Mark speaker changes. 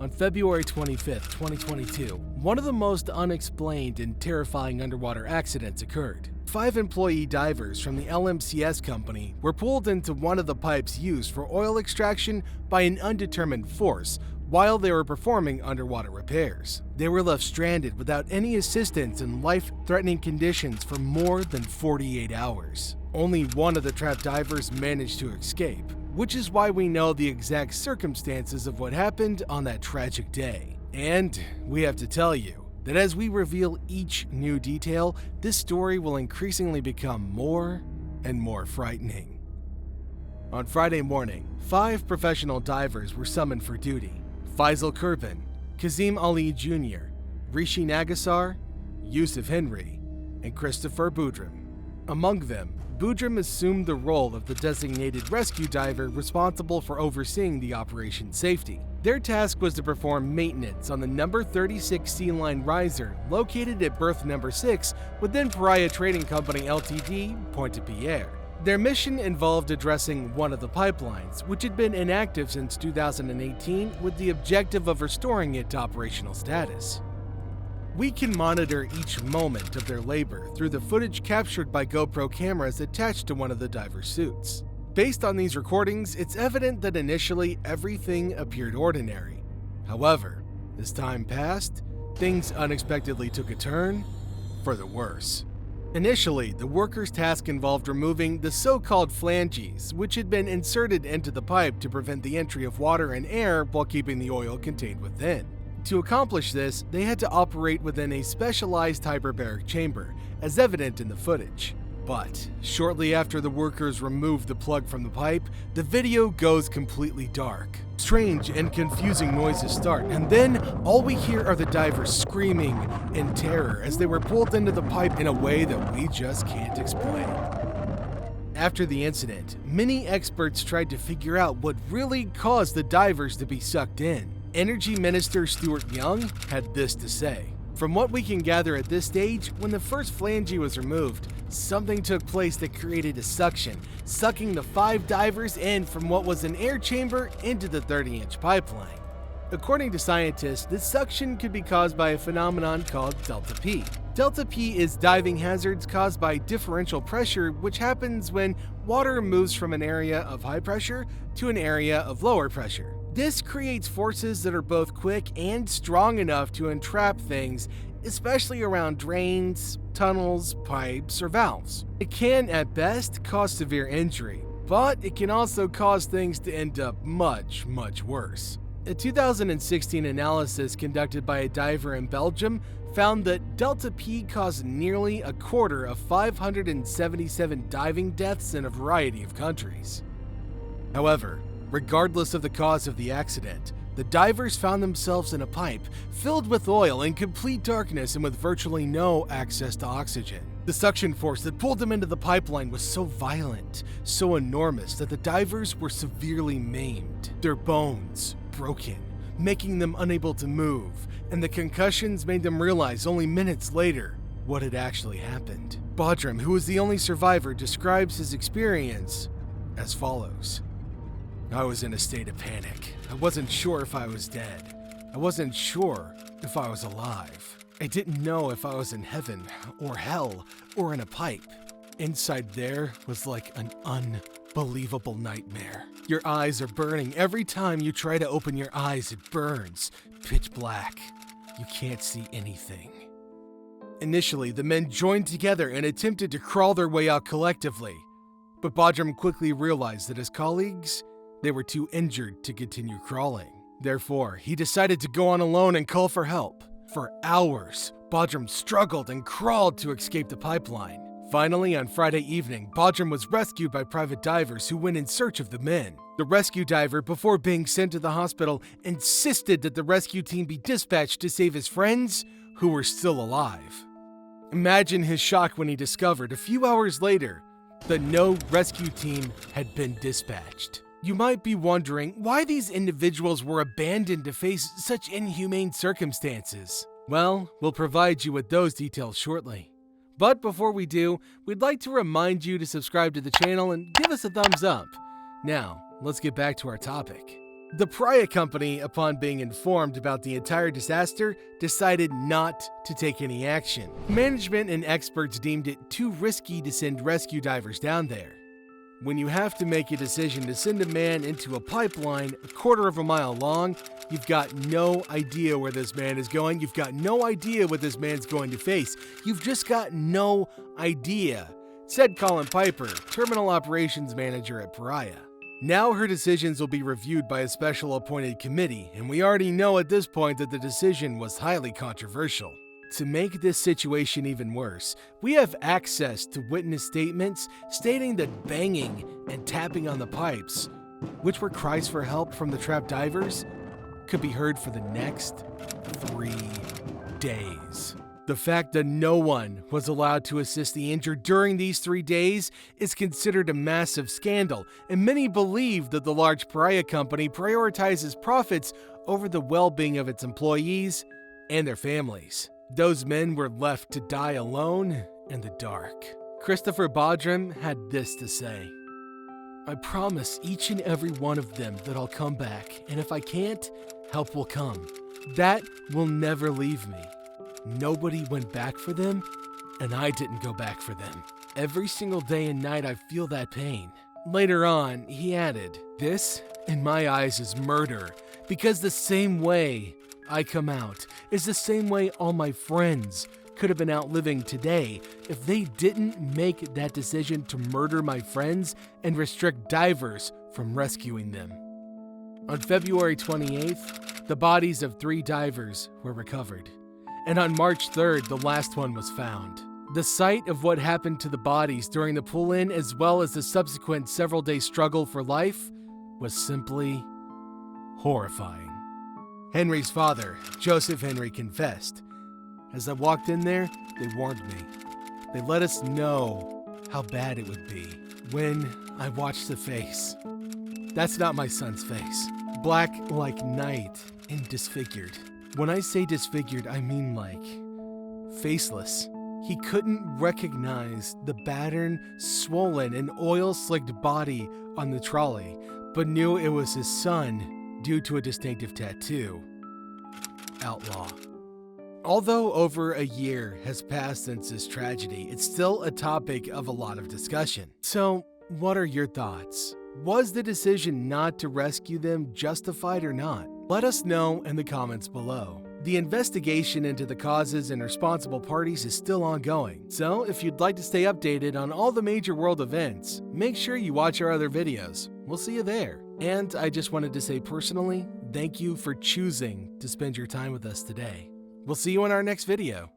Speaker 1: On February 25, 2022, one of the most unexplained and terrifying underwater accidents occurred. 5 employee divers from the LMCS company were pulled into one of the pipes used for oil extraction by an undetermined force while they were performing underwater repairs. They were left stranded without any assistance in life-threatening conditions for more than 48 hours. Only one of the trapped divers managed to escape, which is why we know the exact circumstances of what happened on that tragic day. And we have to tell you that as we reveal each new detail, this story will increasingly become more and more frightening. On Friday morning, 5 professional divers were summoned for duty. Faisal Kurban, Kazim Ali Jr., Rishi Nagasar, Yusuf Henry, and Christopher Boudram. Among them, Boudram assumed the role of the designated rescue diver responsible for overseeing the operation's safety. Their task was to perform maintenance on the number 36 Sea Line riser located at berth number 6 within Paria Trading Company Ltd, Pointe-à-Pierre. Their mission involved addressing one of the pipelines, which had been inactive since 2018, with the objective of restoring it to operational status. We can monitor each moment of their labor through the footage captured by GoPro cameras attached to one of the diver's suits. Based on these recordings, it's evident that initially everything appeared ordinary. However, as time passed, things unexpectedly took a turn for the worse. Initially, the workers' task involved removing the so-called flanges, which had been inserted into the pipe to prevent the entry of water and air while keeping the oil contained within. To accomplish this, they had to operate within a specialized hyperbaric chamber, as evident in the footage. But shortly after the workers removed the plug from the pipe, the video goes completely dark. Strange and confusing noises start, and then all we hear are the divers screaming in terror as they were pulled into the pipe in a way that we just can't explain. After the incident, many experts tried to figure out what really caused the divers to be sucked in. Energy Minister Stuart Young had this to say. From what we can gather at this stage, when the first flange was removed, something took place that created a suction, sucking the 5 divers in from what was an air chamber into the 30-inch pipeline. According to scientists, this suction could be caused by a phenomenon called delta P. Delta P is diving hazards caused by differential pressure, which happens when water moves from an area of high pressure to an area of lower pressure. This creates forces that are both quick and strong enough to entrap things, especially around drains, tunnels, pipes, or valves. It can, at best, cause severe injury, but it can also cause things to end up much, much worse. A 2016 analysis conducted by a diver in Belgium found that delta P caused nearly a quarter of 577 diving deaths in a variety of countries. However, regardless of the cause of the accident, the divers found themselves in a pipe filled with oil in complete darkness and with virtually no access to oxygen. The suction force that pulled them into the pipeline was so violent, so enormous that the divers were severely maimed, their bones broken, making them unable to move, and the concussions made them realize only minutes later what had actually happened. Boudram, who was the only survivor, describes his experience as follows. I was in a state of panic. I wasn't sure if I was dead. I wasn't sure if I was alive. I didn't know if I was in heaven or hell or in a pipe. Inside there was like an unbelievable nightmare. Your eyes are burning. Every time you try to open your eyes, it burns. Pitch black. You can't see anything. Initially, the men joined together and attempted to crawl their way out collectively. But Boudram quickly realized that his colleagues, they were too injured to continue crawling. Therefore, he decided to go on alone and call for help. For hours, Boudram struggled and crawled to escape the pipeline. Finally, on Friday evening, Boudram was rescued by private divers who went in search of the men. The rescue diver, before being sent to the hospital, insisted that the rescue team be dispatched to save his friends who were still alive. Imagine his shock when he discovered, a few hours later, that no rescue team had been dispatched. You might be wondering why these individuals were abandoned to face such inhumane circumstances. Well, we'll provide you with those details shortly. But before we do, we'd like to remind you to subscribe to the channel and give us a thumbs up. Now, let's get back to our topic. The Paria company, upon being informed about the entire disaster, decided not to take any action. Management and experts deemed it too risky to send rescue divers down there. When you have to make a decision to send a man into a pipeline a quarter of a mile long, you've got no idea where this man is going. You've got no idea what this man's going to face. You've just got no idea, said Colin Piper, Terminal Operations Manager at Paria. Now her decisions will be reviewed by a special appointed committee, and we already know at this point that the decision was highly controversial. To make this situation even worse, we have access to witness statements stating that banging and tapping on the pipes, which were cries for help from the trapped divers, could be heard for the next 3 days. The fact that no one was allowed to assist the injured during these 3 days is considered a massive scandal, and many believe that the large Paria company prioritizes profits over the well-being of its employees and their families. Those men were left to die alone in the dark. Christopher Bodrum had this to say: "I promise each and every one of them that I'll come back, and if I can't, help will come. That will never leave me. Nobody went back for them, and I didn't go back for them. Every single day and night I feel that pain." Later on, he added, "This, in my eyes, is murder, because the same way I come out is the same way all my friends could have been out living today if they didn't make that decision to murder my friends and restrict divers from rescuing them." On February 28th, the bodies of 3 divers were recovered, and on March 3rd, the last one was found. The sight of what happened to the bodies during the pull-in, as well as the subsequent several-day struggle for life, was simply horrifying. Henry's father, Joseph Henry, confessed, "As I walked in there, they warned me. They let us know how bad it would be. When I watched the face, that's not my son's face. Black like night and disfigured. When I say disfigured, I mean like faceless. He couldn't recognize the battered, swollen, and oil-slicked body on the trolley, but knew it was his son due to a distinctive tattoo. Outlaw." Although over a year has passed since this tragedy, it's still a topic of a lot of discussion. So, what are your thoughts? Was the decision not to rescue them justified or not? Let us know in the comments below. The investigation into the causes and responsible parties is still ongoing, so if you'd like to stay updated on all the major world events, make sure you watch our other videos. We'll see you there. And I just wanted to say personally, thank you for choosing to spend your time with us today. We'll see you in our next video.